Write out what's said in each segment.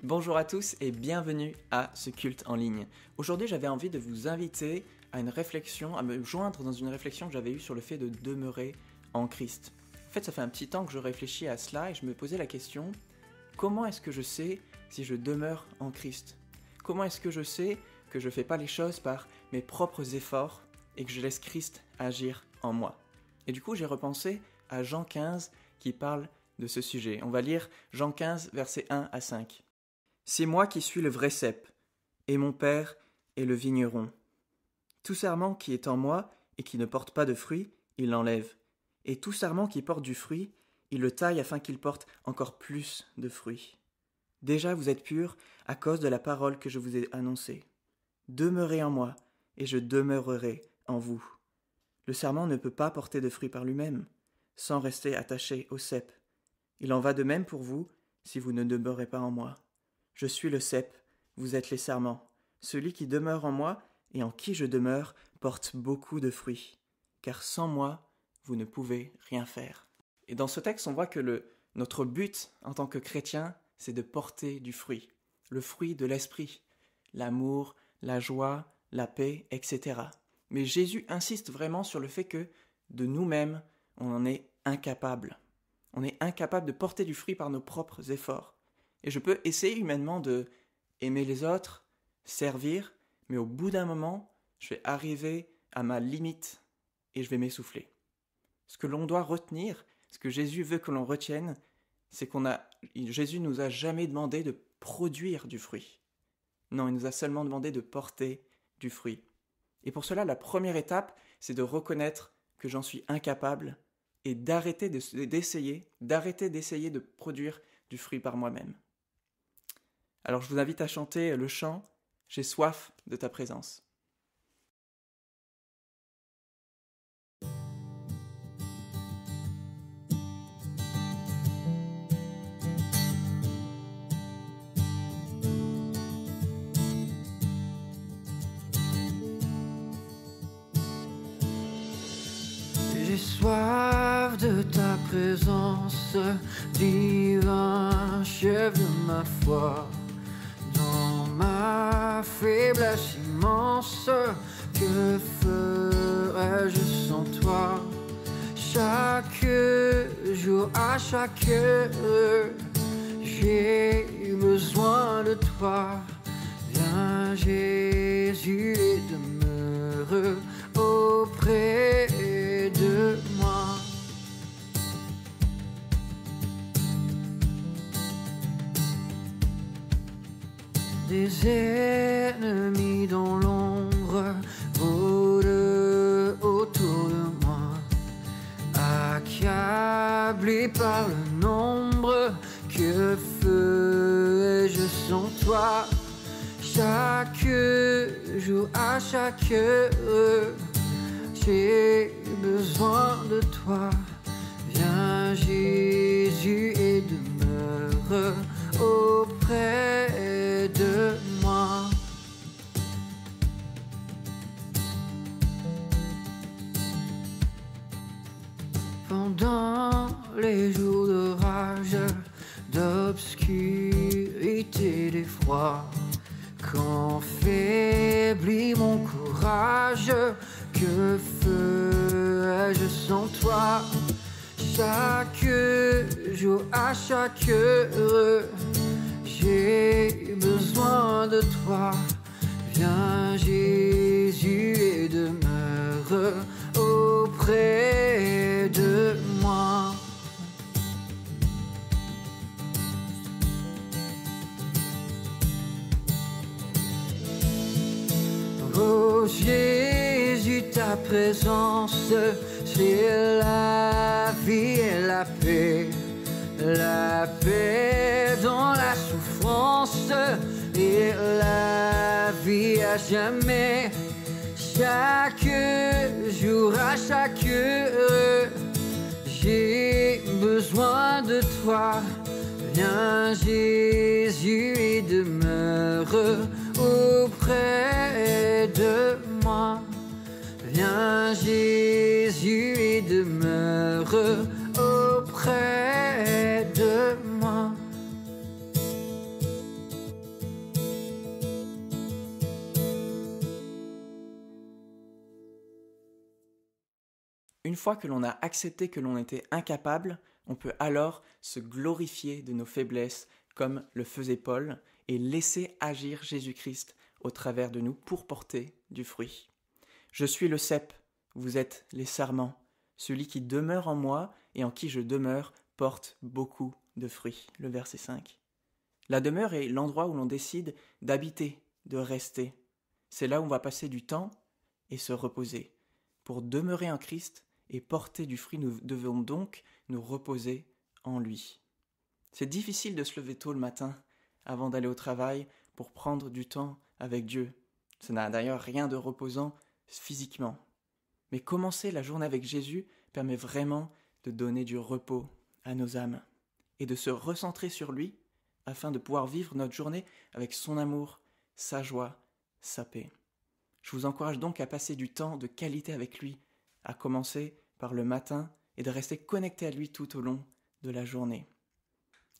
Bonjour à tous et bienvenue à ce culte en ligne. Aujourd'hui, j'avais envie de vous inviter à une réflexion, à me joindre dans une réflexion que j'avais eue sur le fait de demeurer en Christ. En fait, ça fait un petit temps que je réfléchis à cela et je me posais la question, comment est-ce que je sais si je demeure en Christ? Comment est-ce que je sais que je ne fais pas les choses par mes propres efforts et que je laisse Christ agir en moi? Et du coup, j'ai repensé à Jean 15 qui parle de ce sujet. On va lire Jean 15, versets 1 à 5. « C'est moi qui suis le vrai cep, et mon Père est le vigneron. Tout sarment qui est en moi et qui ne porte pas de fruit, il l'enlève. Et tout sarment qui porte du fruit, il le taille afin qu'il porte encore plus de fruits. Déjà vous êtes purs à cause de la parole que je vous ai annoncée. Demeurez en moi, et je demeurerai en vous. Le sarment ne peut pas porter de fruit par lui-même, sans rester attaché au cep. Il en va de même pour vous, si vous ne demeurez pas en moi. Je suis le cep, vous êtes les sarments. Celui qui demeure en moi et en qui je demeure porte beaucoup de fruits, car sans moi, vous ne pouvez rien faire. » Et dans ce texte, on voit que notre but en tant que chrétien, c'est de porter du fruit, le fruit de l'esprit, l'amour, la joie, la paix, etc. Mais Jésus insiste vraiment sur le fait que de nous-mêmes, on en est incapable. On est incapable de porter du fruit par nos propres efforts. Et je peux essayer humainement de aimer les autres, servir, mais au bout d'un moment, je vais arriver à ma limite et je vais m'essouffler. Ce que l'on doit retenir, ce que Jésus veut que l'on retienne, c'est Jésus nous a jamais demandé de produire du fruit. Non, il nous a seulement demandé de porter du fruit. Et pour cela, la première étape, c'est de reconnaître que j'en suis incapable et d'arrêter d'essayer de produire du fruit par moi-même. Alors je vous invite à chanter le chant « J'ai soif de ta présence ». J'ai soif de ta présence, divin chef de ma foi. Dans ma faiblesse immense, que ferais-je sans toi? Chaque jour, à chaque heure, j'ai besoin de toi. Viens Jésus et demeure auprès de moi. Des ennemis dans l'ombre rôdent autour de moi, accablés par le nombre. Que ferais-je sans toi? Chaque jour, à chaque heure, j'ai besoin de toi. Viens Jésus et demeure auprès de moi. Pendant les jours de rage, d'obscurité, d'effroi, quand faiblit mon courage, que ferais-je sans toi? Chaque jour, à chaque heure, j'ai besoin de toi. Viens Jésus et demeure auprès de moi. Oh Jésus, ta présence, c'est la vie et la paix dans la souffrance et la vie à jamais. Chaque jour, à chaque heure, j'ai besoin de toi. Viens Jésus et demeure auprès de moi. Viens Jésus et demeure auprès de moi. Une fois que l'on a accepté que l'on était incapable, on peut alors se glorifier de nos faiblesses comme le faisait Paul et laisser agir Jésus-Christ au travers de nous pour porter du fruit. Je suis le cep, vous êtes les sarments. Celui qui demeure en moi et en qui je demeure porte beaucoup de fruits. Le verset 5. La demeure est l'endroit où l'on décide d'habiter, de rester. C'est là où on va passer du temps et se reposer. Pour demeurer en Christ et porter du fruit, nous devons donc nous reposer en lui. C'est difficile de se lever tôt le matin avant d'aller au travail pour prendre du temps avec Dieu. Ça n'a d'ailleurs rien de reposant physiquement. Mais commencer la journée avec Jésus permet vraiment de donner du repos à nos âmes et de se recentrer sur lui afin de pouvoir vivre notre journée avec son amour, sa joie, sa paix. Je vous encourage donc à passer du temps de qualité avec lui, à commencer par le matin et de rester connecté à lui tout au long de la journée.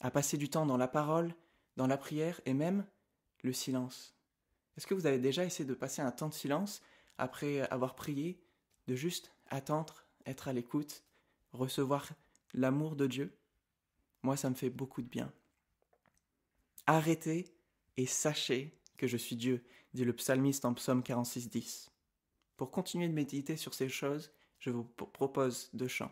À passer du temps dans la parole, dans la prière et même le silence. Est-ce que vous avez déjà essayé de passer un temps de silence après avoir prié, de juste attendre, être à l'écoute, recevoir l'amour de Dieu? Moi, ça me fait beaucoup de bien. Arrêtez et sachez que je suis Dieu, dit le psalmiste en psaume 46, 10. Pour continuer de méditer sur ces choses, je vous propose 2 chants.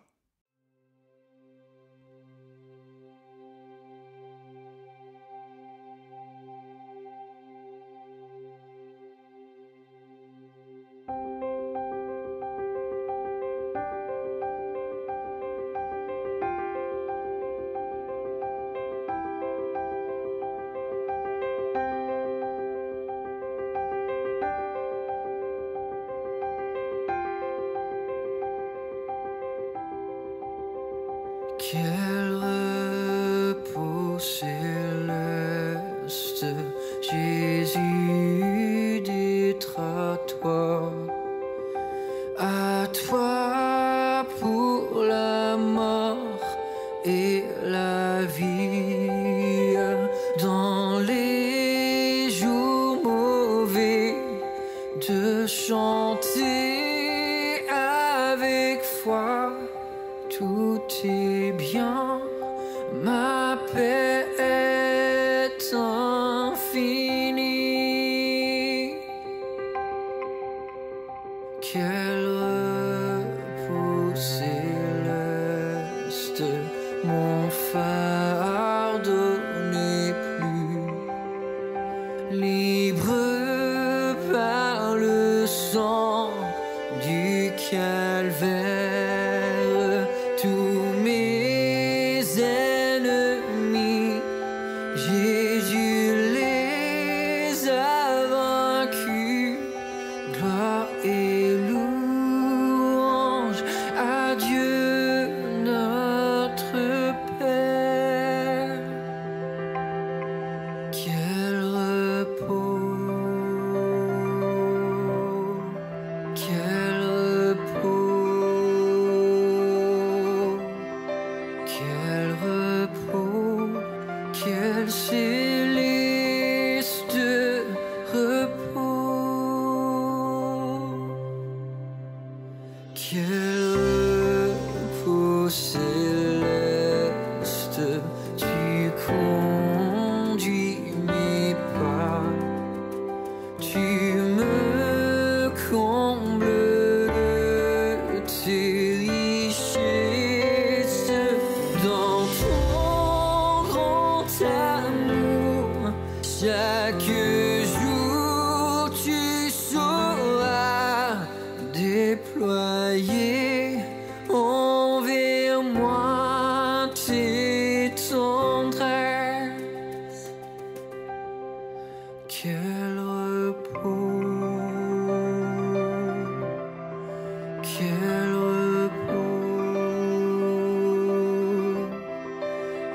Quel repos céleste, Jésus, d'être à toi pour la mort et la vie, dans les jours mauvais, de chanter avec foi. Tout est bien, ma paix est infinie. Quel repos céleste, mon fardeau n'est plus libre par le sang du calvaire. Tous mes ennemis, Jésus les a vaincus. Gloire et louange à Dieu notre Père. Quel repos, quel repos. Quel repos, quel céleste repos. Quel repos céleste, tu conduis mes pas, tu me combles de tes richesses. Dans ton grand amour, chaque jour tu sauras déployer envers moi tes tendresses. Quel repos, quel repos,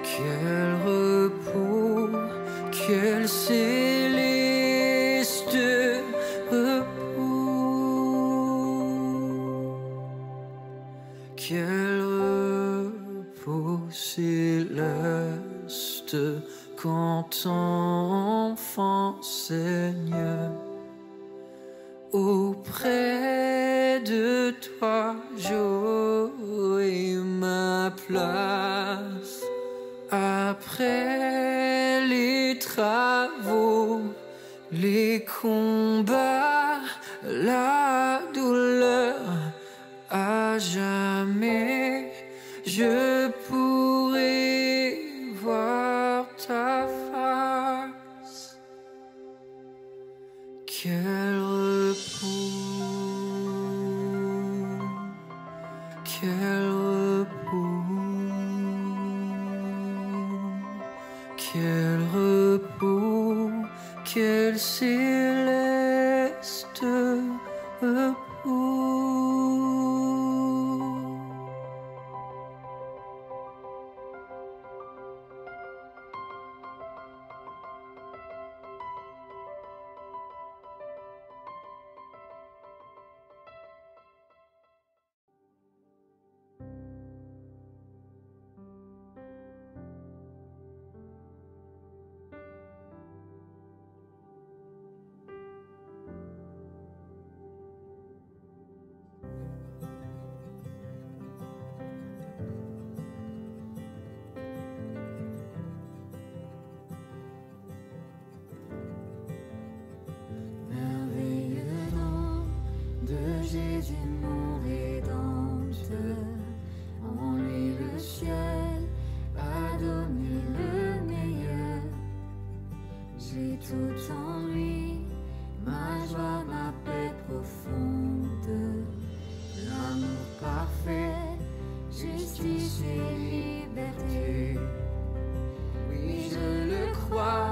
quel repos, quel céleste repos. Quel repos céleste quand ton enfant saigne auprès Près de toi, j'aurai ma place. Après les travaux, les combats, la douleur, à jamais je pourrai voir ta face. Quel repos, quel repos, quel repos, quel céleste repos. Jésus mon rédempteur, en lui le ciel a donné le meilleur. J'ai tout en lui, ma joie, ma paix profonde, l'amour parfait, justice et liberté. Oui, je le crois,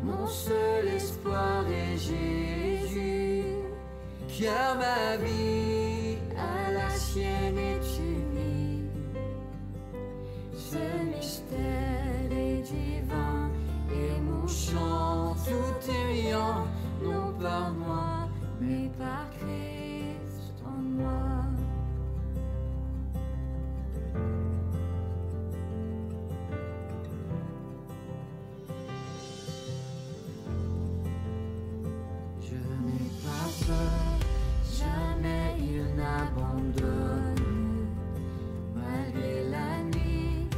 mon seul espoir est Jésus. Car ma vie à la sienne est unie. Ce mystère est divin et mon chant tout est riant, non par moi, mais par Christ en moi. Je n'ai pas peur. Jamais il n'abandonne, malgré la nuit,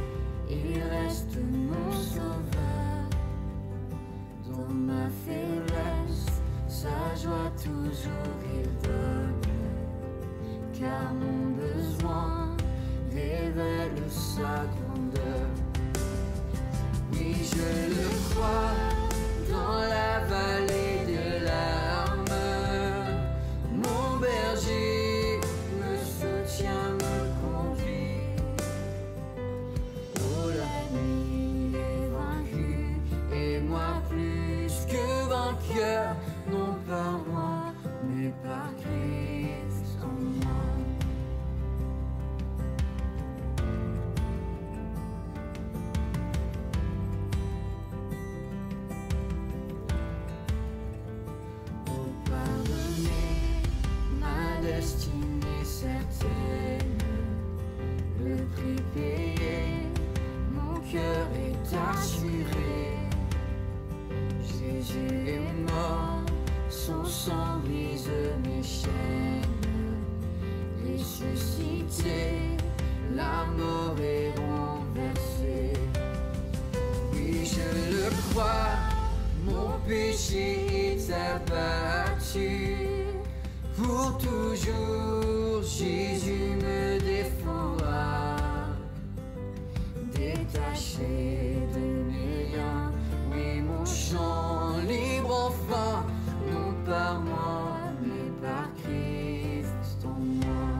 il reste mon sauveur. Dans ma faiblesse, sa joie toujours il donne, car mon besoin révèle sa grandeur. Oui, je le crois, dans la vallée de larmes, mon berger me soutient, me conduit. Oh, la nuit est vaincue, et moi plus que vainqueur, non par moi, mais par Christ en moi. Oh, pardonnez ma destinée certaine, le prix payé, mon cœur est assuré. Jésus est mort, son sang brise mes chaînes. Ressuscité, la mort est renversée. Oui, je le crois, mon péché est abattu. Pour toujours, Jésus me défendra. Détaché de mes liens, oui, mon chant libre enfin, non par moi, mais par Christ en moi.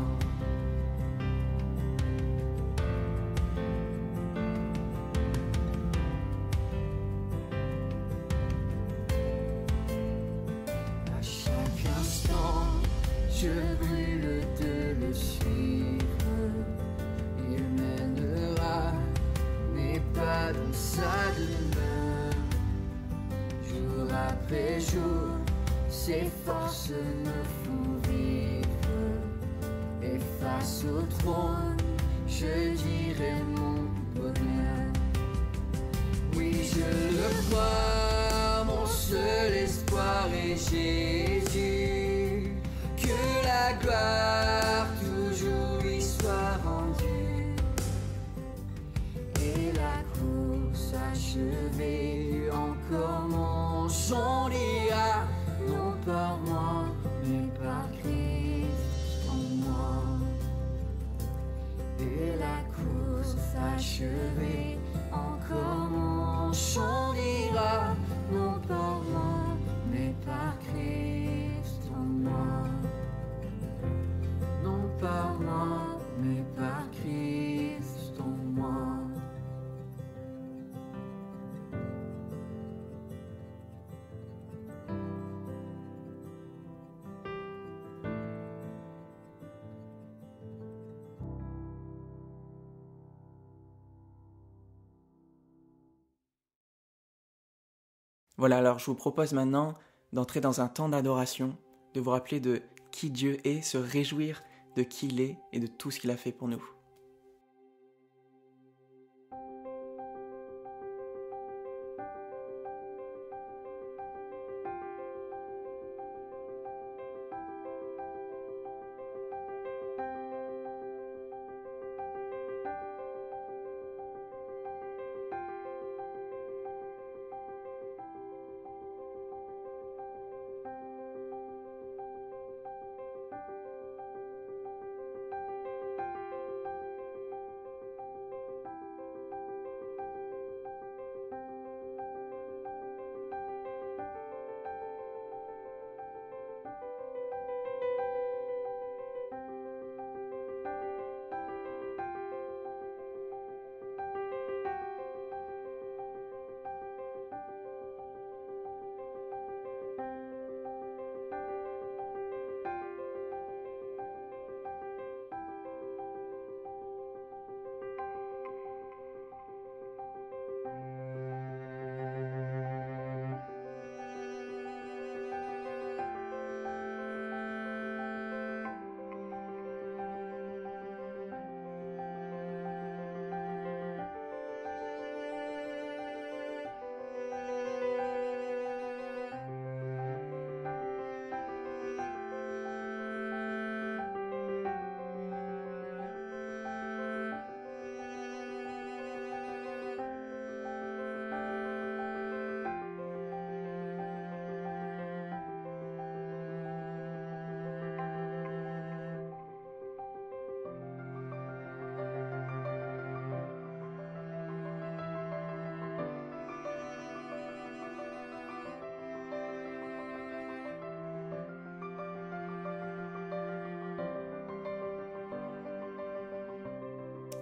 À chaque instant, je brûle de le suivre. Il mènera mes pas dans sa demeure. Jour après jour, ses forces me font vivre. Et face au trône, je dirai mon bonheur. Oui, je le crois, mon seul espoir est Jésus. Que la gloire achevé. Encore mon chant dira, non par moi, mais par Christ en moi. Non par moi, mais par Christ en moi. Voilà, alors je vous propose maintenant d'entrer dans un temps d'adoration, de vous rappeler de qui Dieu est, se réjouir de qui il est et de tout ce qu'il a fait pour nous.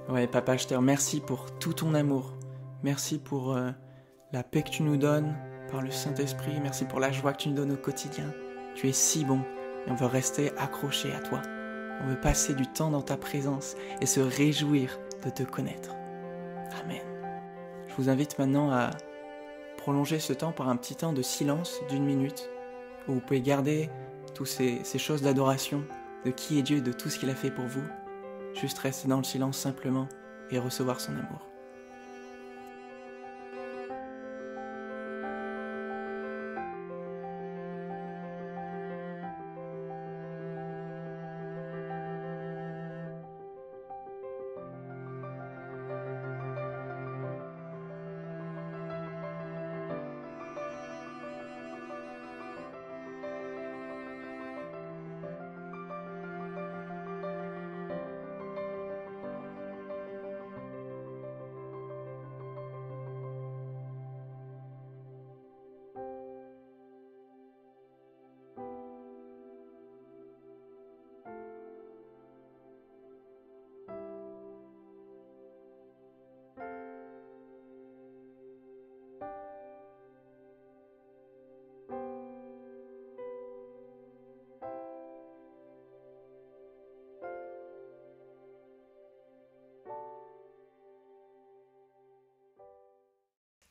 Ouais, papa, je te remercie pour tout ton amour. Merci pour la paix que tu nous donnes par le Saint-Esprit. Merci pour la joie que tu nous donnes au quotidien. Tu es si bon et on veut rester accroché à toi. On veut passer du temps dans ta présence et se réjouir de te connaître. Amen. Je vous invite maintenant à prolonger ce temps par un petit temps de silence d'1 minute où vous pouvez garder toutes ces choses d'adoration, de qui est Dieu, de tout ce qu'il a fait pour vous. Juste rester dans le silence simplement et recevoir son amour.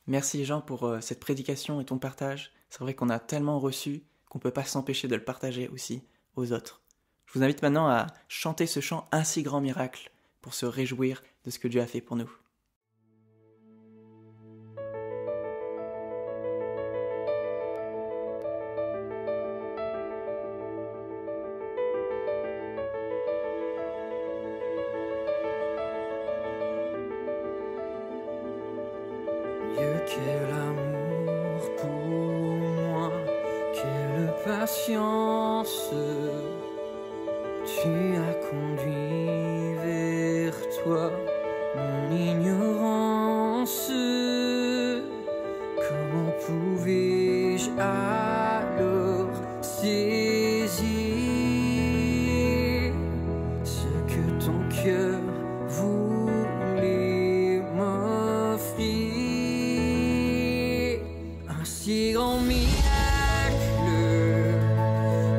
Merci Jean pour cette prédication et ton partage. C'est vrai qu'on a tellement reçu qu'on ne peut pas s'empêcher de le partager aussi aux autres. Je vous invite maintenant à chanter ce chant « Un si grand miracle » pour se réjouir de ce que Dieu a fait pour nous. Dieu, quel amour pour moi, quelle patience, tu as conduit vers toi mon ignorance. Comment pouvais-je alors saisir ce que ton cœur voulait m'offrir? Un si grand miracle,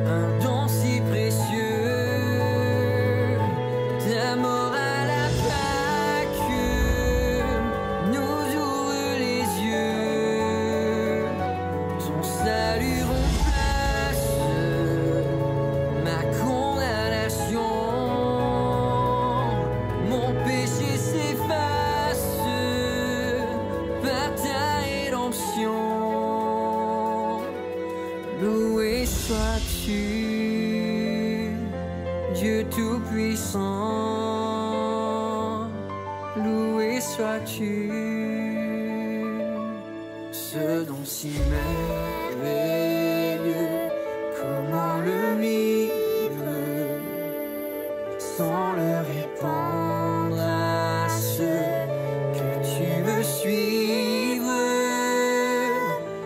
un don si précieux, ta mort à la Pâque nous ouvre les yeux. Ton salut remplace ma condamnation, mon péché s'efface par ta rédemption. Loué sois-tu, Dieu Tout-Puissant. Loué sois-tu, ce don si merveilleux. Comment le vivre sans le répandre à ceux que tu veux suivre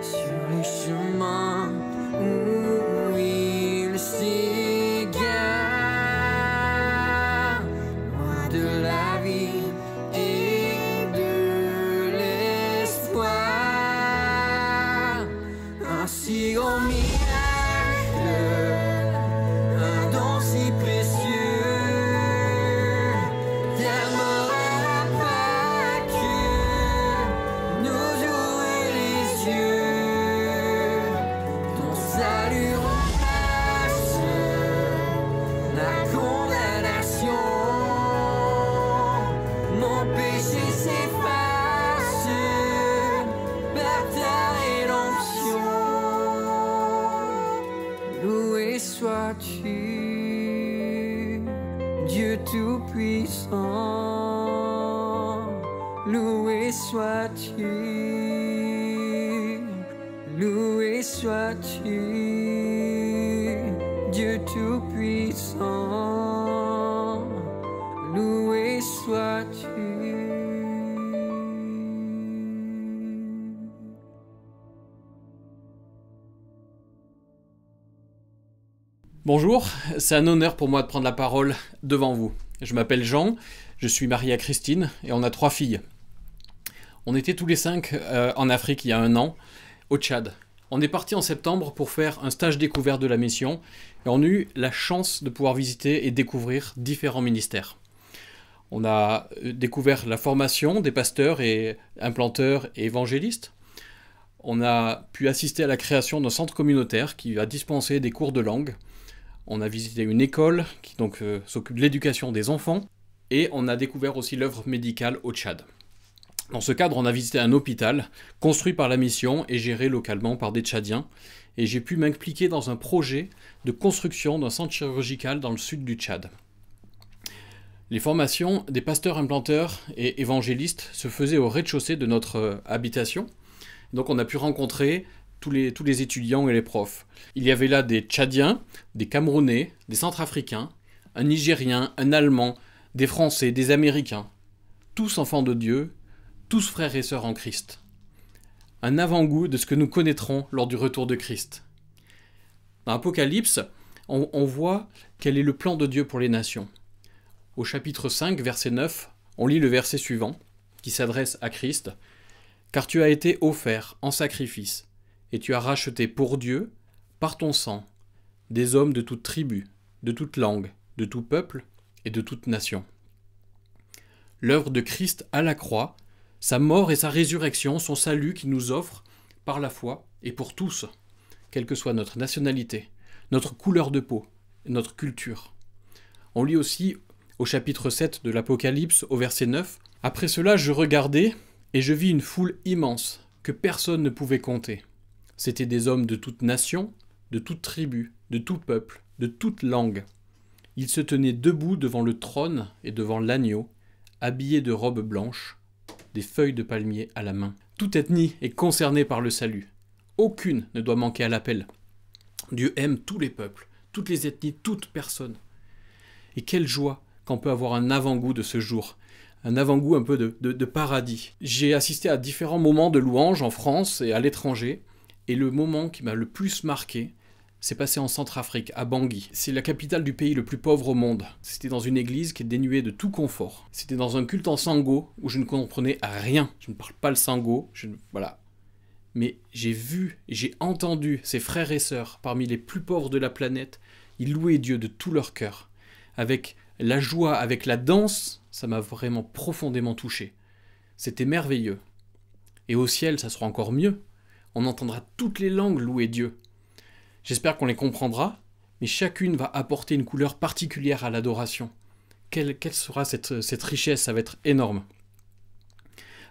sur les chemins où ils s'égarent, loin de la vie et de l'espoir. Un si grand miracle, un don si précieux, ta mort à la Pâque nous ouvre les yeux. Ton salut remplace la condamnation, mon péché s'efface par ta rédemption. Loué sois-tu, Dieu Tout-Puissant. Loué sois-tu, loué sois-tu, Dieu Tout-Puissant. Loué sois-tu. Bonjour, c'est un honneur pour moi de prendre la parole devant vous. Je m'appelle Jean, je suis marié à Christine et on a 3 filles. On était tous les 5 en Afrique il y a 1 an, au Tchad. On est parti en septembre pour faire un stage découvert de la mission et on a eu la chance de pouvoir visiter et découvrir différents ministères. On a découvert la formation des pasteurs et implanteurs et évangélistes. On a pu assister à la création d'un centre communautaire qui va dispenser des cours de langue. On a visité une école qui s'occupe de l'éducation des enfants et on a découvert aussi l'œuvre médicale au Tchad. Dans ce cadre, on a visité un hôpital construit par la mission et géré localement par des Tchadiens et j'ai pu m'impliquer dans un projet de construction d'un centre chirurgical dans le sud du Tchad. Les formations des pasteurs implanteurs et évangélistes se faisaient au rez-de-chaussée de notre habitation. Donc on a pu rencontrer tous les étudiants et les profs. Il y avait là des Tchadiens, des Camerounais, des Centrafricains, un Nigérien, un Allemand, des Français, des Américains. Tous enfants de Dieu, tous frères et sœurs en Christ. Un avant-goût de ce que nous connaîtrons lors du retour de Christ. Dans Apocalypse, on voit quel est le plan de Dieu pour les nations. Au chapitre 5, verset 9, on lit le verset suivant, qui s'adresse à Christ. « Car tu as été offert en sacrifice, et tu as racheté pour Dieu, par ton sang, des hommes de toute tribu, de toute langue, de tout peuple et de toute nation. » L'œuvre de Christ à la croix, sa mort et sa résurrection, son salut qui nous offre par la foi et pour tous, quelle que soit notre nationalité, notre couleur de peau, notre culture. On lit aussi au chapitre 7 de l'Apocalypse, au verset 9, « Après cela, je regardai, et je vis une foule immense que personne ne pouvait compter. C'étaient des hommes de toute nation, de toute tribu, de tout peuple, de toute langue. Ils se tenaient debout devant le trône et devant l'agneau, habillés de robes blanches, des feuilles de palmier à la main. Toute ethnie est concernée par le salut. Aucune ne doit manquer à l'appel. Dieu aime tous les peuples, toutes les ethnies, toute personne. Et quelle joie qu'on peut avoir un avant-goût de ce jour, un avant-goût un peu de paradis. J'ai assisté à différents moments de louange en France et à l'étranger, et le moment qui m'a le plus marqué, c'est passé en Centrafrique, à Bangui. C'est la capitale du pays le plus pauvre au monde. C'était dans une église qui est dénuée de tout confort. C'était dans un culte en sango où je ne comprenais rien. Je ne parle pas le sango, voilà. Mais j'ai vu et j'ai entendu ces frères et sœurs, parmi les plus pauvres de la planète, ils louaient Dieu de tout leur cœur. Avec la joie, avec la danse, ça m'a vraiment profondément touché. C'était merveilleux. Et au ciel, ça sera encore mieux. On entendra toutes les langues louer Dieu. J'espère qu'on les comprendra, mais chacune va apporter une couleur particulière à l'adoration. Quelle sera cette richesse? Ça va être énorme.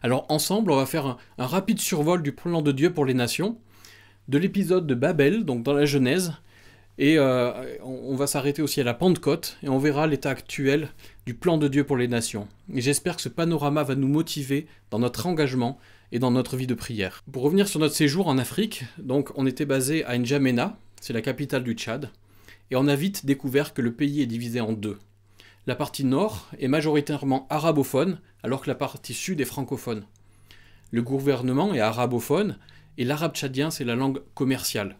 Alors ensemble, on va faire un rapide survol du plan de Dieu pour les nations, de l'épisode de Babel, donc dans la Genèse, et on va s'arrêter aussi à la Pentecôte, et on verra l'état actuel du plan de Dieu pour les nations. Et j'espère que ce panorama va nous motiver dans notre engagement et dans notre vie de prière. Pour revenir sur notre séjour en Afrique, donc on était basé à N'Djamena, c'est la capitale du Tchad, et on a vite découvert que le pays est divisé en deux. La partie nord est majoritairement arabophone, alors que la partie sud est francophone. Le gouvernement est arabophone, et l'arabe tchadien c'est la langue commerciale.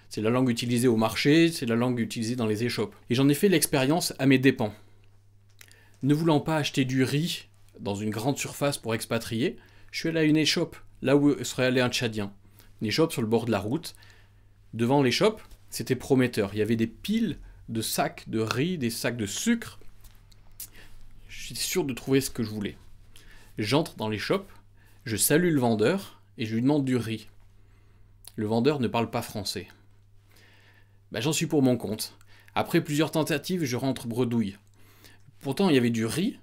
C'est la langue utilisée au marché, c'est la langue utilisée dans les échoppes. Et j'en ai fait l'expérience à mes dépens. Ne voulant pas acheter du riz dans une grande surface pour expatrier, je suis allé à une échoppe, là où serait allé un Tchadien. Une échoppe sur le bord de la route. Devant l'échoppe, c'était prometteur. Il y avait des piles de sacs de riz, des sacs de sucre. Je suis sûr de trouver ce que je voulais. J'entre dans l'échoppe, je salue le vendeur et je lui demande du riz. Le vendeur ne parle pas français. J'en suis pour mon compte. Après plusieurs tentatives, je rentre bredouille. Pourtant, il y avait du riz.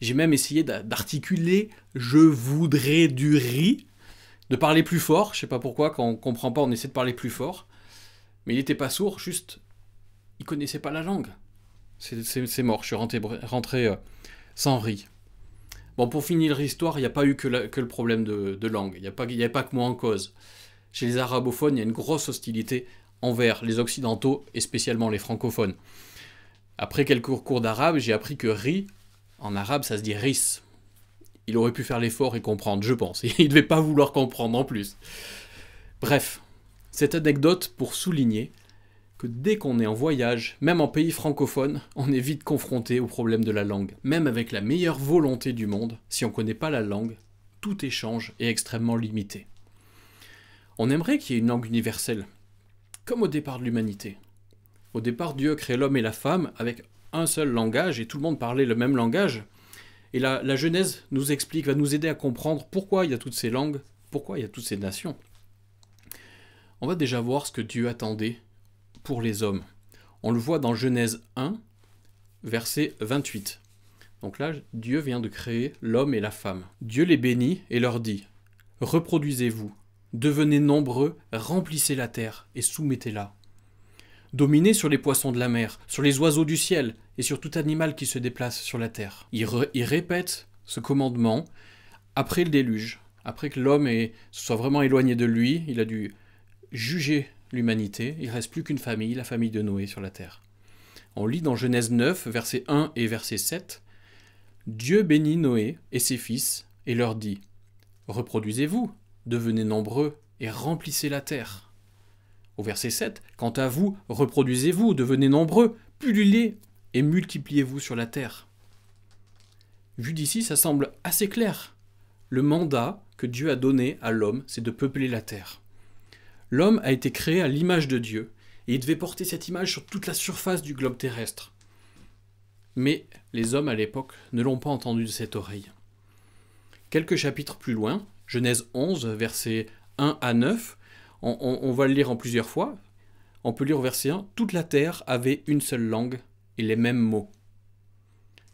J'ai même essayé d'articuler « je voudrais du riz », de parler plus fort. Je sais pas pourquoi, quand on comprend pas, on essaie de parler plus fort. Mais il était pas sourd, juste, il connaissait pas la langue. C'est mort, je suis rentré sans riz. Bon, pour finir l'histoire, il n'y a pas eu que le problème de langue. Il n'y avait pas que moi en cause. Chez les arabophones, il y a une grosse hostilité envers les occidentaux et spécialement les francophones. Après quelques cours d'arabe, j'ai appris que riz, en arabe, ça se dit ris. Il aurait pu faire l'effort et comprendre, je pense. Il ne devait pas vouloir comprendre en plus. Bref, cette anecdote pour souligner que dès qu'on est en voyage, même en pays francophone, on est vite confronté au problème de la langue. Même avec la meilleure volonté du monde, si on ne connaît pas la langue, tout échange est extrêmement limité. On aimerait qu'il y ait une langue universelle, comme au départ de l'humanité. Au départ, Dieu crée l'homme et la femme avec un seul langage et tout le monde parlait le même langage. Et la Genèse nous explique, va nous aider à comprendre pourquoi il y a toutes ces langues, pourquoi il y a toutes ces nations. On va déjà voir ce que Dieu attendait pour les hommes. On le voit dans Genèse 1, verset 28. Donc là, Dieu vient de créer l'homme et la femme. Dieu les bénit et leur dit « Reproduisez-vous, devenez nombreux, remplissez la terre et soumettez-la. Dominez sur les poissons de la mer, sur les oiseaux du ciel et sur tout animal qui se déplace sur la terre. » Il répète ce commandement après le déluge, après que l'homme se soit vraiment éloigné de lui, il a dû juger l'humanité, il ne reste plus qu'une famille, la famille de Noé sur la terre. On lit dans Genèse 9, verset 1 et verset 7, « Dieu bénit Noé et ses fils et leur dit « Reproduisez-vous, devenez nombreux et remplissez la terre. » Au verset 7, « Quant à vous, reproduisez-vous, devenez nombreux, pullulez et multipliez-vous sur la terre. » Vu d'ici, ça semble assez clair. Le mandat que Dieu a donné à l'homme, c'est de peupler la terre. L'homme a été créé à l'image de Dieu, et il devait porter cette image sur toute la surface du globe terrestre. Mais les hommes à l'époque ne l'ont pas entendu de cette oreille. Quelques chapitres plus loin, Genèse 11, versets 1 à 9, on va le lire en plusieurs fois. On peut lire au verset 1, « Toute la terre avait une seule langue et les mêmes mots. »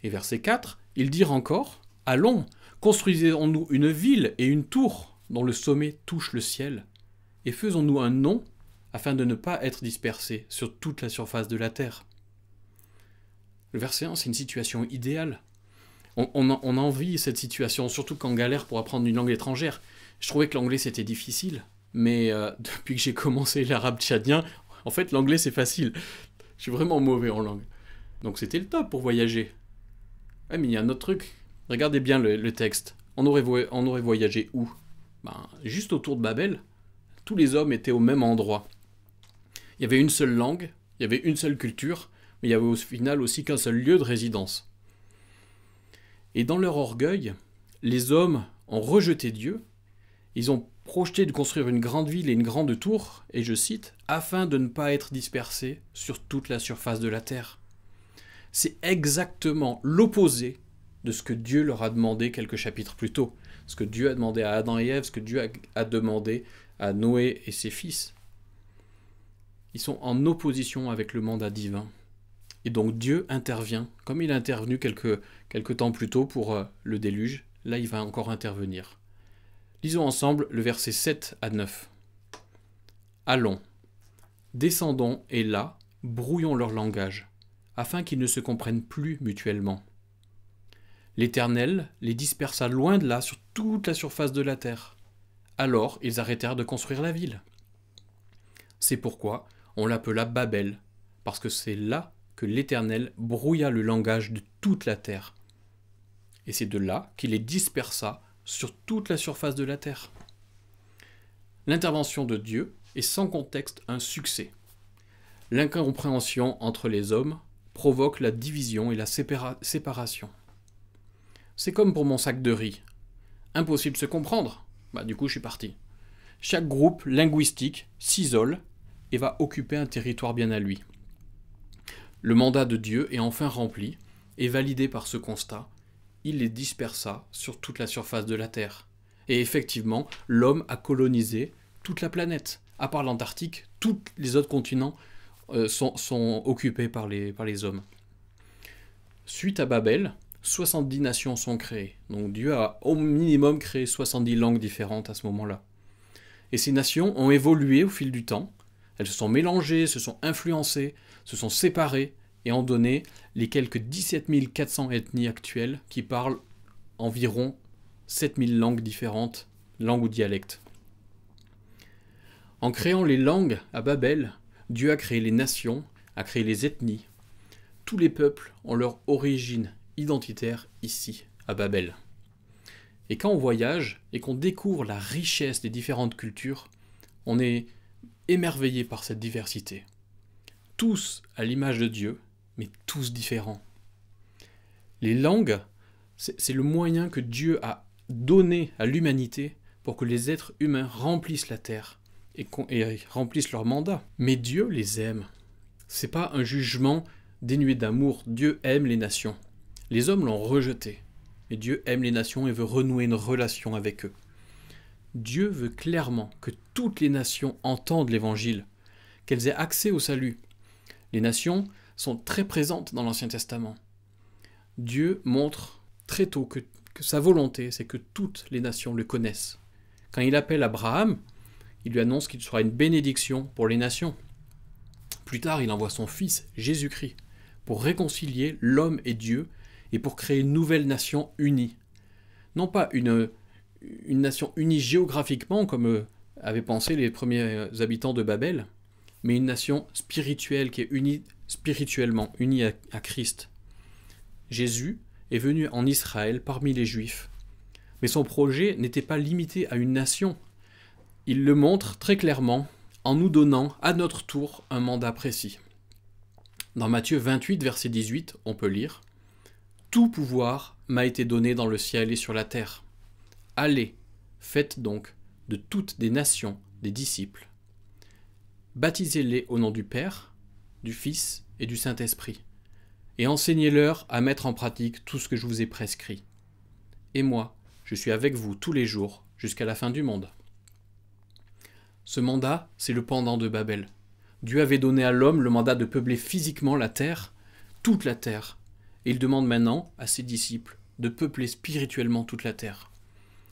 Et verset 4, ils dirent encore, « Allons, construisons-nous une ville et une tour dont le sommet touche le ciel, et faisons-nous un nom afin de ne pas être dispersés sur toute la surface de la terre. » Le verset 1, c'est une situation idéale. On envie cette situation, surtout quand on galère pour apprendre une langue étrangère. Je trouvais que l'anglais c'était difficile, mais depuis que j'ai commencé l'arabe tchadien, en fait l'anglais c'est facile. Je suis vraiment mauvais en langue. Donc c'était le top pour voyager. Ah, mais il y a un autre truc Regardez bien le texte. On aurait voyagé où? Juste autour de Babel. Tous les hommes étaient au même endroit. Il y avait une seule langue, il y avait une seule culture, mais il y avait au final aussi qu'un seul lieu de résidence. Et dans leur orgueil, les hommes ont rejeté Dieu. Ils ont projeté de construire une grande ville et une grande tour, et je cite, « afin de ne pas être dispersés sur toute la surface de la terre ». C'est exactement l'opposé de ce que Dieu leur a demandé quelques chapitres plus tôt. Ce que Dieu a demandé à Adam et Ève, ce que Dieu a demandé à Noé et ses fils. Ils sont en opposition avec le mandat divin. Et donc Dieu intervient, comme il a intervenu quelques temps plus tôt pour le déluge, là il va encore intervenir. Lisons ensemble le verset 7 à 9. « Allons, descendons et là, brouillons leur langage, afin qu'ils ne se comprennent plus mutuellement. L'Éternel les dispersa loin de là sur toute la surface de la terre. Alors ils arrêtèrent de construire la ville. C'est pourquoi on l'appela Babel, parce que c'est là que l'Éternel brouilla le langage de toute la terre. Et c'est de là qu'il les dispersa sur toute la surface de la terre. » L'intervention de Dieu est sans contexte un succès. L'incompréhension entre les hommes provoque la division et la séparation. C'est comme pour mon sac de riz. Impossible de se comprendre. Du coup, je suis parti. Chaque groupe linguistique s'isole et va occuper un territoire bien à lui. Le mandat de Dieu est enfin rempli et validé par ce constat. Il les dispersa sur toute la surface de la Terre. Et effectivement, l'homme a colonisé toute la planète. À part l'Antarctique, tous les autres continents sont occupés par les hommes. Suite à Babel, 70 nations sont créées. Donc Dieu a au minimum créé 70 langues différentes à ce moment-là. Et ces nations ont évolué au fil du temps. Elles se sont mélangées, se sont influencées, se sont séparées et ont donné les quelques 17 400 ethnies actuelles qui parlent environ 7000 langues différentes, langues ou dialectes. En créant les langues à Babel, Dieu a créé les nations, a créé les ethnies. Tous les peuples ont leur origine identitaire ici, à Babel. Et quand on voyage et qu'on découvre la richesse des différentes cultures, on est émerveillé par cette diversité. Tous à l'image de Dieu, mais tous différents. Les langues, c'est le moyen que Dieu a donné à l'humanité pour que les êtres humains remplissent la terre et remplissent leur mandat. Mais Dieu les aime. C'est pas un jugement dénué d'amour. Dieu aime les nations. Les hommes l'ont rejeté. Et Dieu aime les nations et veut renouer une relation avec eux. Dieu veut clairement que toutes les nations entendent l'Évangile, qu'elles aient accès au salut. Les nations sont très présentes dans l'Ancien Testament. Dieu montre très tôt que sa volonté, c'est que toutes les nations le connaissent. Quand il appelle Abraham, il lui annonce qu'il sera une bénédiction pour les nations. Plus tard, il envoie son fils, Jésus-Christ, pour réconcilier l'homme et Dieu et pour créer une nouvelle nation unie. Non pas une nation unie géographiquement, comme avaient pensé les premiers habitants de Babel, mais une nation spirituelle qui est unie spirituellement, unie à Christ. Jésus est venu en Israël parmi les Juifs, mais son projet n'était pas limité à une nation. Il le montre très clairement en nous donnant à notre tour un mandat précis. Dans Matthieu 28, verset 18, on peut lire « Tout pouvoir m'a été donné dans le ciel et sur la terre. Allez, faites donc de toutes des nations des disciples. Baptisez-les au nom du Père, du Fils et du Saint-Esprit, et enseignez-leur à mettre en pratique tout ce que je vous ai prescrit. Et moi, je suis avec vous tous les jours jusqu'à la fin du monde. » Ce mandat, c'est le pendant de Babel. Dieu avait donné à l'homme le mandat de peupler physiquement la terre, toute la terre, et il demande maintenant à ses disciples de peupler spirituellement toute la terre.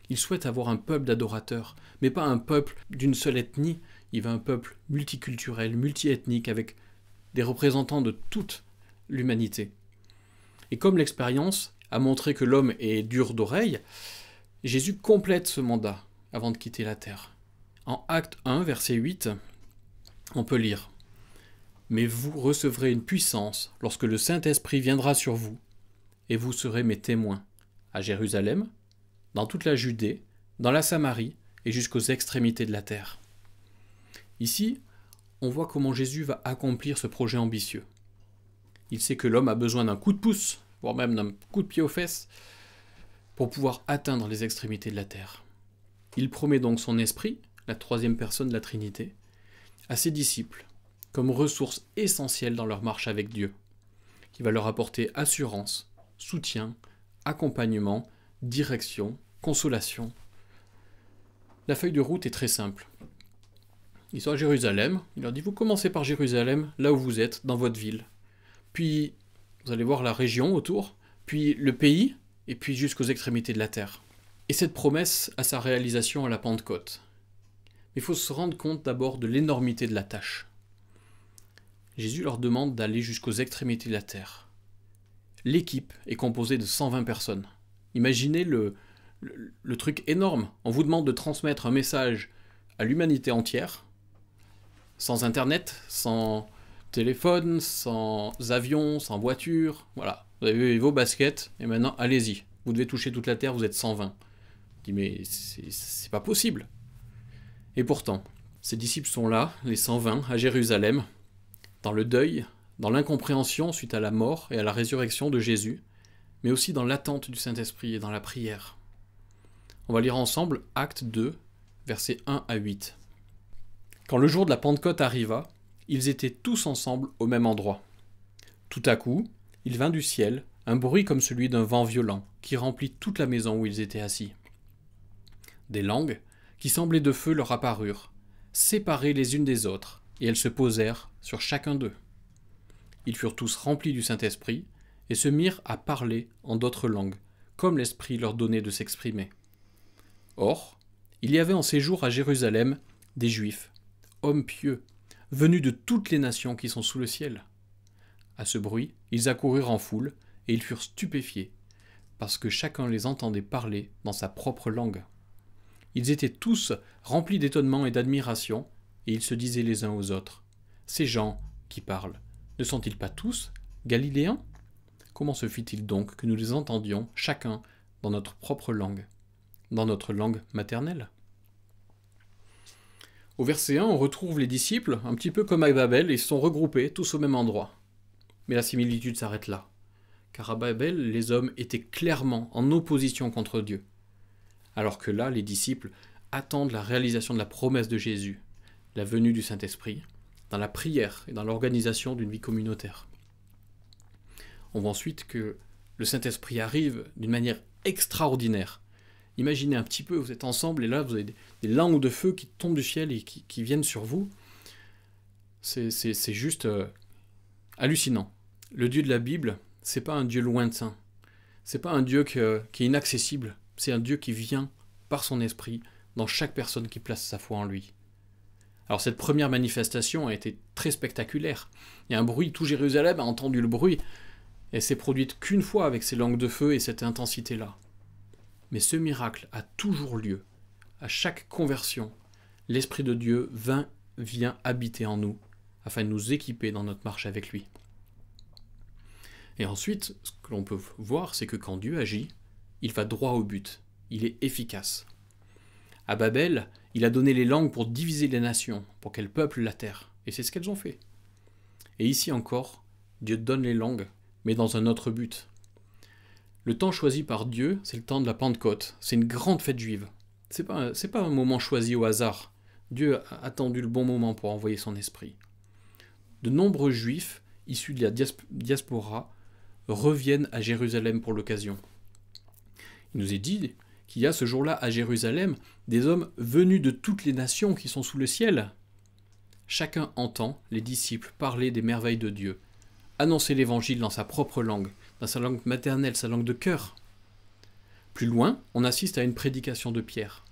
Il souhaite avoir un peuple d'adorateurs, mais pas un peuple d'une seule ethnie. Il veut un peuple multiculturel, multiethnique, avec des représentants de toute l'humanité. Et comme l'expérience a montré que l'homme est dur d'oreille, Jésus complète ce mandat avant de quitter la terre. En Acte 1, verset 8, on peut lire « Mais vous recevrez une puissance lorsque le Saint-Esprit viendra sur vous, et vous serez mes témoins, à Jérusalem, dans toute la Judée, dans la Samarie et jusqu'aux extrémités de la terre. Ici, on voit comment Jésus va accomplir ce projet ambitieux. Il sait que l'homme a besoin d'un coup de pouce, voire même d'un coup de pied aux fesses, pour pouvoir atteindre les extrémités de la terre. Il promet donc son esprit, la troisième personne de la Trinité, à ses disciples, comme ressource essentielle dans leur marche avec Dieu, qui va leur apporter assurance, soutien, accompagnement, direction, consolation. La feuille de route est très simple. Ils sont à Jérusalem, il leur dit, vous commencez par Jérusalem, là où vous êtes, dans votre ville. Puis, vous allez voir la région autour, puis le pays, et puis jusqu'aux extrémités de la terre. Et cette promesse a sa réalisation à la Pentecôte. Mais il faut se rendre compte d'abord de l'énormité de la tâche. Jésus leur demande d'aller jusqu'aux extrémités de la terre. L'équipe est composée de 120 personnes. Imaginez le truc énorme. On vous demande de transmettre un message à l'humanité entière, sans internet, sans téléphone, sans avion, sans voiture. Voilà, vous avez vos baskets et maintenant allez-y. Vous devez toucher toute la terre, vous êtes 120. Je dis mais c'est pas possible. Et pourtant, ces disciples sont là, les 120, à Jérusalem, dans le deuil, dans l'incompréhension suite à la mort et à la résurrection de Jésus, mais aussi dans l'attente du Saint-Esprit et dans la prière. On va lire ensemble Actes 2, versets 1 à 8. Quand le jour de la Pentecôte arriva, ils étaient tous ensemble au même endroit. Tout à coup, il vint du ciel un bruit comme celui d'un vent violent qui remplit toute la maison où ils étaient assis. Des langues, qui semblaient de feu, leur apparurent, séparées les unes des autres, et elles se posèrent sur chacun d'eux. Ils furent tous remplis du Saint-Esprit et se mirent à parler en d'autres langues, comme l'Esprit leur donnait de s'exprimer. Or, il y avait en séjour à Jérusalem des Juifs, hommes pieux, venus de toutes les nations qui sont sous le ciel. À ce bruit, ils accoururent en foule, et ils furent stupéfiés, parce que chacun les entendait parler dans sa propre langue. Ils étaient tous remplis d'étonnement et d'admiration, et ils se disaient les uns aux autres, « Ces gens qui parlent, ne sont-ils pas tous Galiléens ? Comment se fit-il donc que nous les entendions chacun dans notre propre langue, dans notre langue maternelle ?» Au verset 1, on retrouve les disciples, un petit peu comme à Babel, et ils sont regroupés tous au même endroit. Mais la similitude s'arrête là. Car à Babel, les hommes étaient clairement en opposition contre Dieu. Alors que là, les disciples attendent la réalisation de la promesse de Jésus, la venue du Saint-Esprit, dans la prière et dans l'organisation d'une vie communautaire. On voit ensuite que le Saint-Esprit arrive d'une manière extraordinaire. Imaginez un petit peu, vous êtes ensemble et là vous avez des langues de feu qui tombent du ciel et qui viennent sur vous. C'est juste hallucinant. Le Dieu de la Bible, c'est pas un Dieu lointain. C'est pas un Dieu qui est inaccessible. C'est un Dieu qui vient par son esprit dans chaque personne qui place sa foi en lui. Alors cette première manifestation a été très spectaculaire. Il y a un bruit, tout Jérusalem a entendu le bruit. Elle s'est produite qu'une fois avec ces langues de feu et cette intensité-là. Mais ce miracle a toujours lieu. À chaque conversion, l'Esprit de Dieu vient habiter en nous, afin de nous équiper dans notre marche avec lui. Et ensuite, ce que l'on peut voir, c'est que quand Dieu agit, il va droit au but. Il est efficace. À Babel, il a donné les langues pour diviser les nations, pour qu'elles peuplent la terre. Et c'est ce qu'elles ont fait. Et ici encore, Dieu donne les langues, mais dans un autre but. Le temps choisi par Dieu, c'est le temps de la Pentecôte. C'est une grande fête juive. C'est pas un moment choisi au hasard. Dieu a attendu le bon moment pour envoyer son esprit. De nombreux juifs, issus de la diaspora, reviennent à Jérusalem pour l'occasion. Il nous est dit qu'il y a ce jour-là à Jérusalem des hommes venus de toutes les nations qui sont sous le ciel. Chacun entend les disciples parler des merveilles de Dieu, annoncer l'évangile dans sa propre langue, dans sa langue maternelle, sa langue de cœur. Plus loin, on assiste à une prédication de Pierre,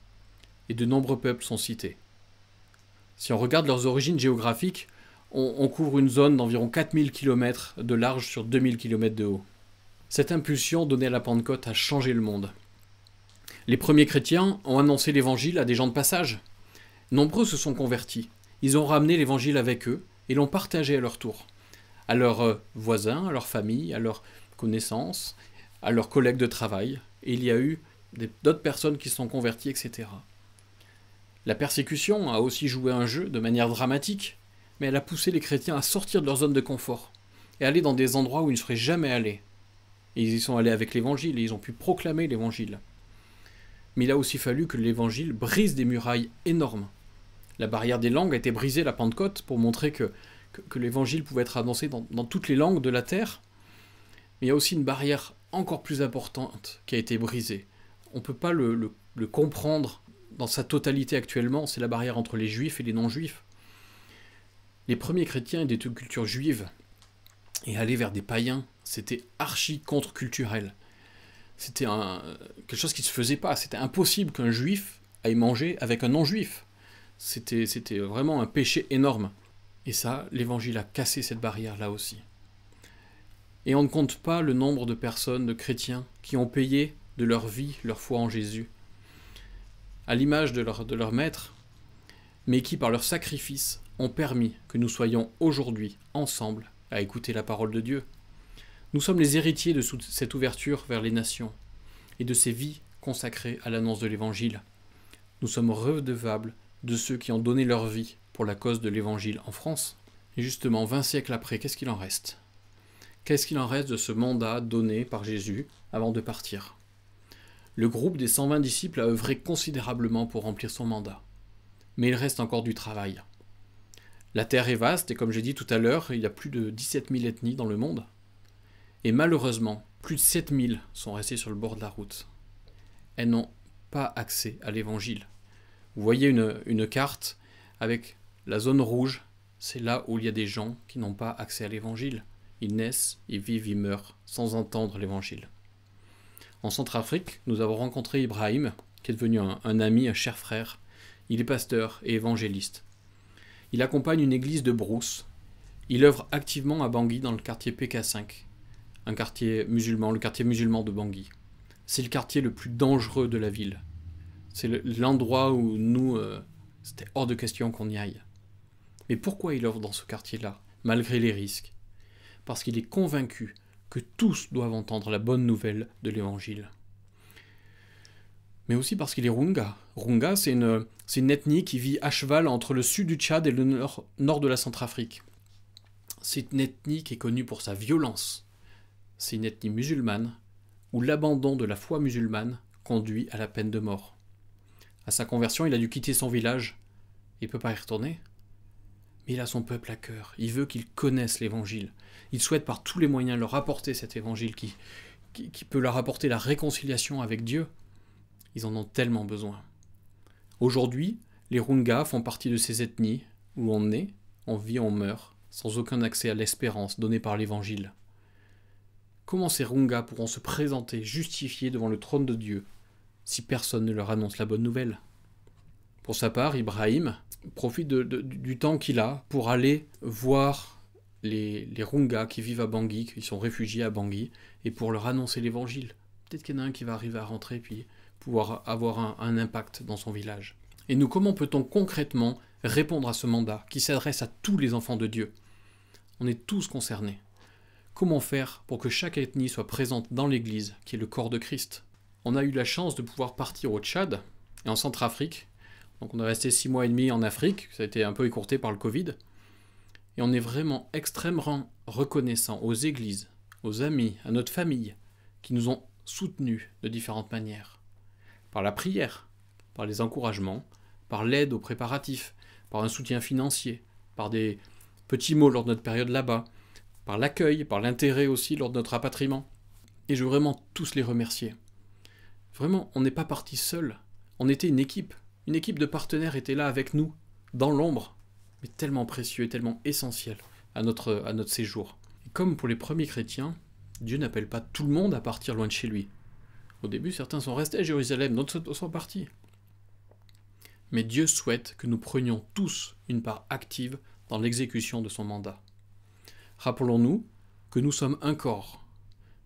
et de nombreux peuples sont cités. Si on regarde leurs origines géographiques, on couvre une zone d'environ 4000 km de large sur 2000 km de haut. Cette impulsion donnée à la Pentecôte a changé le monde. Les premiers chrétiens ont annoncé l'évangile à des gens de passage. Nombreux se sont convertis. Ils ont ramené l'évangile avec eux et l'ont partagé à leur tour. À leurs voisins, à leurs familles, à leurs connaissances, à leurs collègues de travail, et il y a eu d'autres personnes qui se sont converties, etc. La persécution a aussi joué un jeu de manière dramatique, mais elle a poussé les chrétiens à sortir de leur zone de confort et aller dans des endroits où ils ne seraient jamais allés. Et ils y sont allés avec l'évangile et ils ont pu proclamer l'évangile. Mais il a aussi fallu que l'évangile brise des murailles énormes. La barrière des langues a été brisée à la Pentecôte pour montrer que l'évangile pouvait être annoncé dans toutes les langues de la terre. Mais il y a aussi une barrière encore plus importante qui a été brisée. On ne peut pas le comprendre dans sa totalité actuellement, c'est la barrière entre les juifs et les non-juifs. Les premiers chrétiens étaient de culture juive, et aller vers des païens, c'était archi contre-culturel. C'était quelque chose qui ne se faisait pas, c'était impossible qu'un juif aille manger avec un non-juif. C'était vraiment un péché énorme. Et ça, l'évangile a cassé cette barrière-là aussi. Et on ne compte pas le nombre de personnes, de chrétiens, qui ont payé de leur vie, leur foi en Jésus, à l'image de leur maître, mais qui, par leur sacrifice, ont permis que nous soyons aujourd'hui ensemble à écouter la parole de Dieu. Nous sommes les héritiers de cette ouverture vers les nations et de ces vies consacrées à l'annonce de l'Évangile. Nous sommes redevables de ceux qui ont donné leur vie pour la cause de l'Évangile en France. Et justement, 20 siècles après, qu'est-ce qu'il en reste ? Qu'est-ce qu'il en reste de ce mandat donné par Jésus avant de partir ? Le groupe des 120 disciples a œuvré considérablement pour remplir son mandat. Mais il reste encore du travail. La terre est vaste et comme j'ai dit tout à l'heure, il y a plus de 17 000 ethnies dans le monde. Et malheureusement, plus de 7 000 sont restées sur le bord de la route. Elles n'ont pas accès à l'évangile. Vous voyez une carte avec la zone rouge, c'est là où il y a des gens qui n'ont pas accès à l'évangile. Ils naissent, ils vivent, ils meurent sans entendre l'évangile. En Centrafrique, nous avons rencontré Ibrahim, qui est devenu un ami, un cher frère. Il est pasteur et évangéliste. Il accompagne une église de Brousse. Il œuvre activement à Bangui dans le quartier PK5, un quartier musulman, le quartier musulman de Bangui. C'est le quartier le plus dangereux de la ville. C'est l'endroit où nous, c'était hors de question qu'on y aille. Mais pourquoi il œuvre dans ce quartier-là, malgré les risques ? Parce qu'il est convaincu que tous doivent entendre la bonne nouvelle de l'Évangile. Mais aussi parce qu'il est Runga. Runga, c'est une ethnie qui vit à cheval entre le sud du Tchad et le nord de la Centrafrique. C'est une ethnie qui est connue pour sa violence. C'est une ethnie musulmane, où l'abandon de la foi musulmane conduit à la peine de mort. À sa conversion, il a dû quitter son village. Il ne peut pas y retourner. Mais il a son peuple à cœur. Il veut qu'ils connaissent l'Évangile. Il souhaite par tous les moyens leur apporter cet Évangile qui peut leur apporter la réconciliation avec Dieu. Ils en ont tellement besoin. Aujourd'hui, les Runga font partie de ces ethnies où on naît, on vit, on meurt, sans aucun accès à l'espérance donnée par l'Évangile. Comment ces Runga pourront se présenter, justifiés devant le trône de Dieu, si personne ne leur annonce la bonne nouvelle ? Pour sa part, Ibrahim profite du temps qu'il a pour aller voir les Runga qui vivent à Bangui, qui sont réfugiés à Bangui, et pour leur annoncer l'Évangile. Peut-être qu'il y en a un qui va arriver à rentrer, puis pouvoir avoir un impact dans son village. Et nous, comment peut-on concrètement répondre à ce mandat qui s'adresse à tous les enfants de Dieu ? On est tous concernés. Comment faire pour que chaque ethnie soit présente dans l'Église, qui est le corps de Christ ? On a eu la chance de pouvoir partir au Tchad et en Centrafrique. Donc on est resté 6 mois et demi en Afrique, ça a été un peu écourté par le Covid. Et on est vraiment extrêmement reconnaissant aux églises, aux amis, à notre famille, qui nous ont soutenus de différentes manières. Par la prière, par les encouragements, par l'aide aux préparatifs, par un soutien financier, par des petits mots lors de notre période là-bas, par l'accueil, par l'intérêt aussi lors de notre rapatriement. Et je veux vraiment tous les remercier. Vraiment, on n'est pas parti seul, on était une équipe. Une équipe de partenaires était là avec nous, dans l'ombre, mais tellement précieux et tellement essentiel à notre séjour. Et comme pour les premiers chrétiens, Dieu n'appelle pas tout le monde à partir loin de chez lui. Au début, certains sont restés à Jérusalem, d'autres sont partis. Mais Dieu souhaite que nous prenions tous une part active dans l'exécution de son mandat. Rappelons-nous que nous sommes un corps.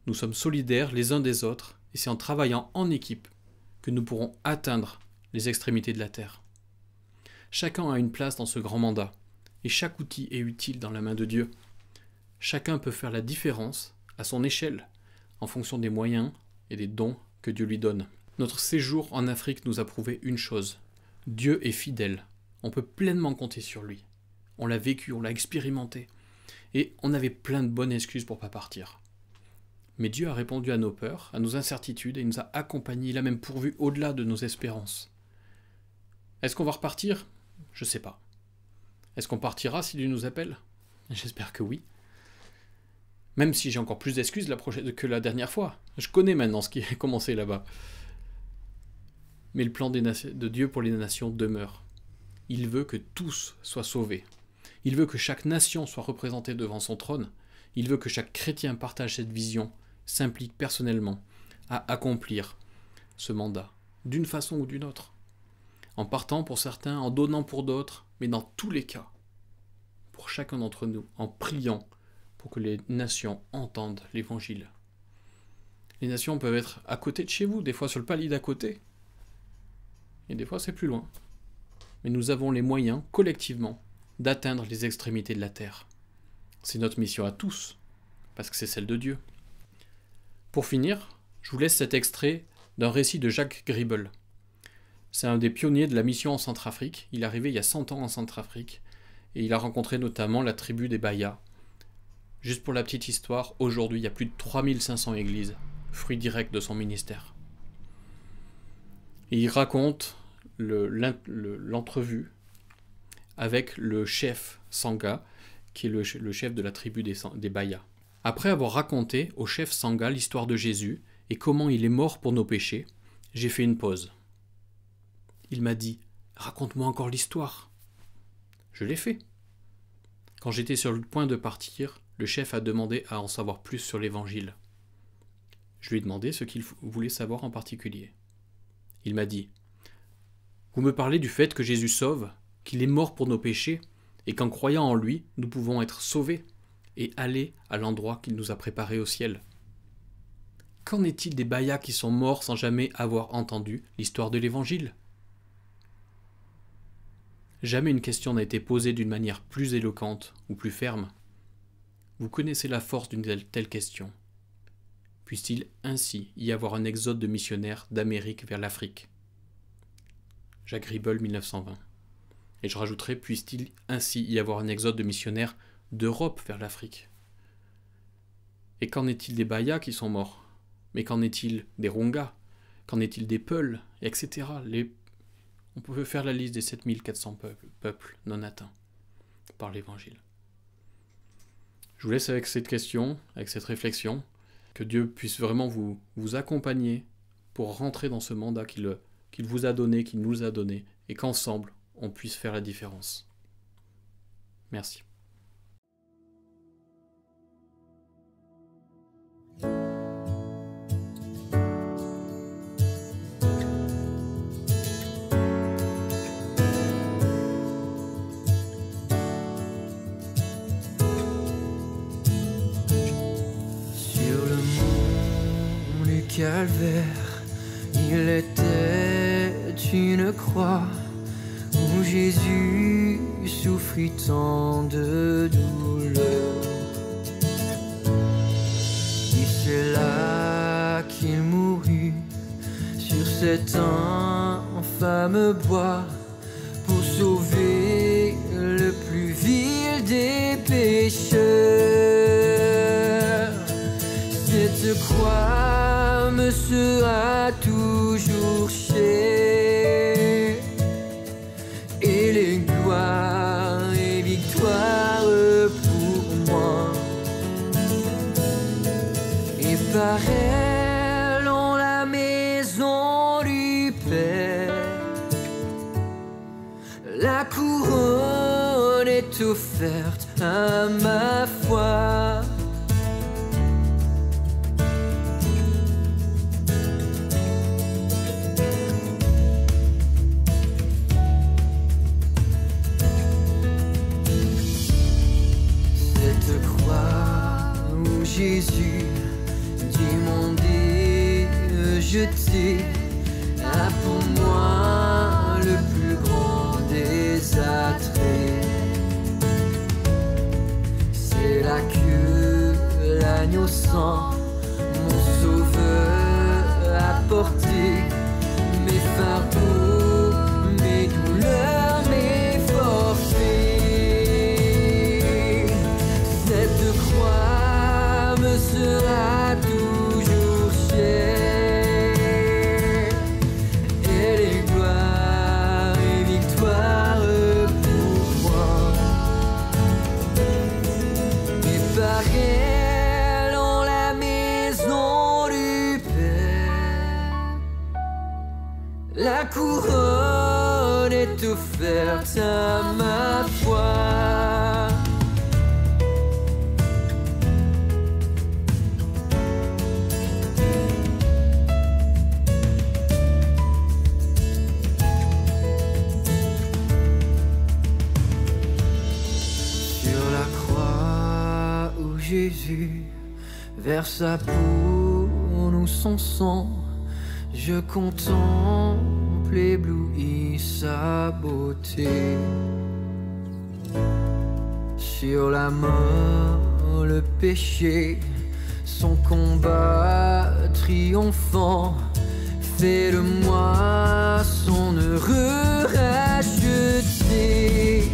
Nous sommes solidaires les uns des autres, et c'est en travaillant en équipe que nous pourrons atteindre les extrémités de la terre. Chacun a une place dans ce grand mandat, et chaque outil est utile dans la main de Dieu. Chacun peut faire la différence à son échelle, en fonction des moyens et des dons que Dieu lui donne. Notre séjour en Afrique nous a prouvé une chose. Dieu est fidèle. On peut pleinement compter sur lui. On l'a vécu, on l'a expérimenté. Et on avait plein de bonnes excuses pour ne pas partir. Mais Dieu a répondu à nos peurs, à nos incertitudes, et il nous a accompagnés, il a même pourvu au-delà de nos espérances. Est-ce qu'on va repartir? Je ne sais pas. Est-ce qu'on partira si Dieu nous appelle? J'espère que oui. Même si j'ai encore plus d'excuses que la dernière fois. Je connais maintenant ce qui a commencé là-bas. Mais le plan de Dieu pour les nations demeure. Il veut que tous soient sauvés. Il veut que chaque nation soit représentée devant son trône. Il veut que chaque chrétien partage cette vision, s'implique personnellement à accomplir ce mandat, d'une façon ou d'une autre. En partant pour certains, en donnant pour d'autres, mais dans tous les cas, pour chacun d'entre nous, en priant pour que les nations entendent l'évangile. Les nations peuvent être à côté de chez vous, des fois sur le palier d'à côté, et des fois c'est plus loin. Mais nous avons les moyens, collectivement, d'atteindre les extrémités de la terre. C'est notre mission à tous, parce que c'est celle de Dieu. Pour finir, je vous laisse cet extrait d'un récit de Jacques Gribel. C'est un des pionniers de la mission en Centrafrique. Il est arrivé il y a 100 ans en Centrafrique, et il a rencontré notamment la tribu des Bayas. Juste pour la petite histoire, aujourd'hui il y a plus de 3500 églises, fruit direct de son ministère. Et il raconte l'entrevue avec le chef Sanga, qui est le chef de la tribu des Bayas. Après avoir raconté au chef Sanga l'histoire de Jésus et comment il est mort pour nos péchés, j'ai fait une pause. Il m'a dit « Raconte-moi encore l'histoire ». Je l'ai fait. Quand j'étais sur le point de partir, le chef a demandé à en savoir plus sur l'évangile. Je lui ai demandé ce qu'il voulait savoir en particulier. Il m'a dit « Vous me parlez du fait que Jésus sauve, qu'il est mort pour nos péchés, et qu'en croyant en lui, nous pouvons être sauvés et aller à l'endroit qu'il nous a préparé au ciel. Qu'en est-il des Bayas qui sont morts sans jamais avoir entendu l'histoire de l'Évangile? Jamais une question n'a été posée d'une manière plus éloquente ou plus ferme. Vous connaissez la force d'une telle question. Puisse-t-il ainsi y avoir un exode de missionnaires d'Amérique vers l'Afrique? Jacques Gribel, 1920. Et je rajouterai, puisse-t-il ainsi y avoir un exode de missionnaires d'Europe vers l'Afrique? Et qu'en est-il des Bayas qui sont morts? Mais qu'en est-il des Runga? Qu'en est-il des Peuls, etc. On peut faire la liste des 7400 peuples non atteints par l'Évangile. Je vous laisse avec cette question, avec cette réflexion, que Dieu puisse vraiment vous accompagner pour rentrer dans ce mandat qu'il vous a donné, qu'il nous a donné, et qu'ensemble, on puisse faire la différence. Merci. Calvaire, il était une croix où Jésus souffrit tant de douleur. Et c'est là qu'il mourut sur cet infâme bois pour sauver le plus vil des pécheurs. Cette croix me sera toujours chère, et les gloires et victoires pour moi. Et par elle en la maison du Père, la couronne est offerte à ma foi. Jésus du monde est jeté a pour moi le plus grand des attraits. C'est là que l'agneau sans mon porter mes fardeaux, mes douleurs, mes forfaits. Cette croix me sera toujours chère. Elle est gloire et victoire pour moi. Et par elle en la maison du Père, la couronne est offerte à ma foi. Sur la croix où Jésus versa pour nous son sang, je contemple ébloui sa beauté. Sur la mort, le péché, son combat triomphant, fait de moi son heureux racheté.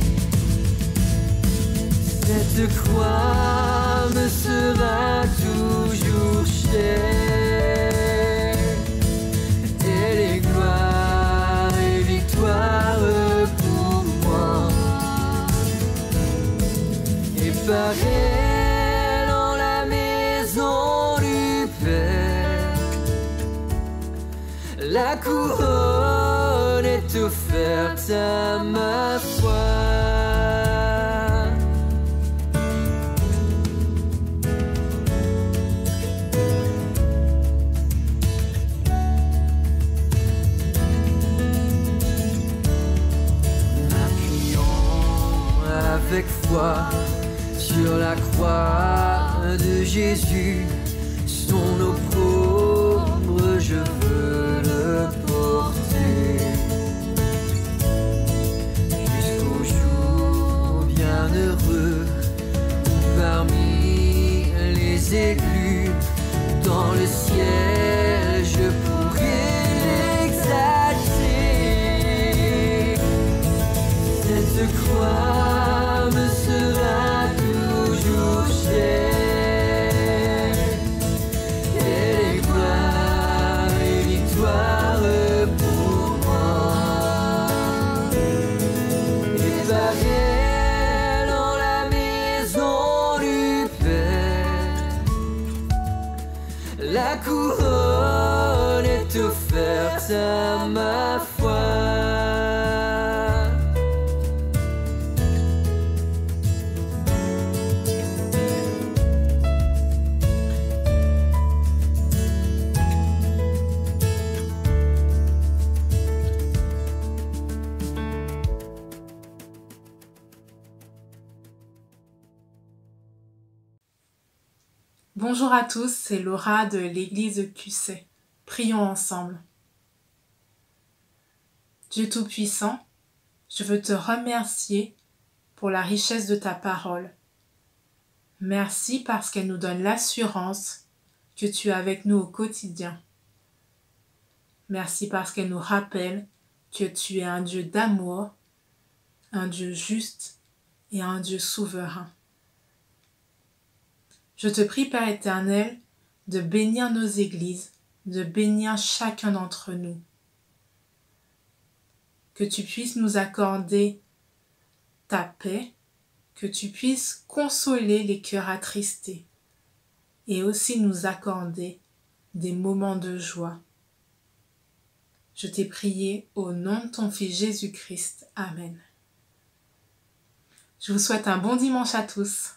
Cette croix me sera toujours chère. Elle est gloire et victoire pour moi. Et par elle en la maison du Père, la couronne est offerte à ma foi. Avec foi sur la croix de Jésus, son opprobre je veux le porter jusqu'au jour bienheureux où parmi les élus dans le ciel je pourrai l'exalter. Cette croix me sera toujours chère. Elle est gloire et victoire pour moi. Et par elle en la maison du Père, la couronne est offerte à ma foi. Bonjour à tous, c'est Laura de l'église QC. Prions ensemble. Dieu Tout-Puissant, je veux te remercier pour la richesse de ta parole. Merci parce qu'elle nous donne l'assurance que tu es avec nous au quotidien. Merci parce qu'elle nous rappelle que tu es un Dieu d'amour, un Dieu juste et un Dieu souverain. Je te prie, Père éternel, de bénir nos églises, de bénir chacun d'entre nous. Que tu puisses nous accorder ta paix, que tu puisses consoler les cœurs attristés et aussi nous accorder des moments de joie. Je t'ai prié au nom de ton Fils Jésus-Christ. Amen. Je vous souhaite un bon dimanche à tous.